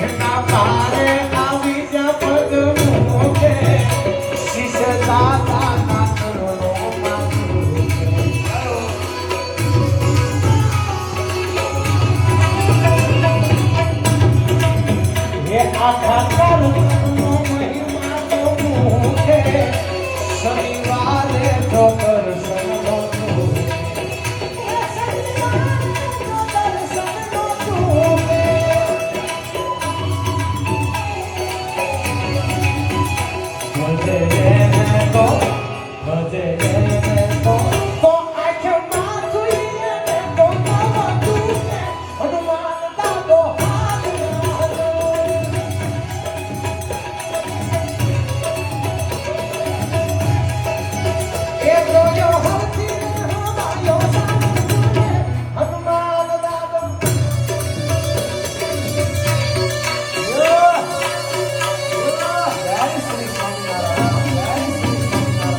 એના ભારે આવી જ પદ મૂકે શિષ દાદા ના ચરણોમાં ઝૂકે. હે આખા કર્મનો મહિમા તો મૂકે શરીર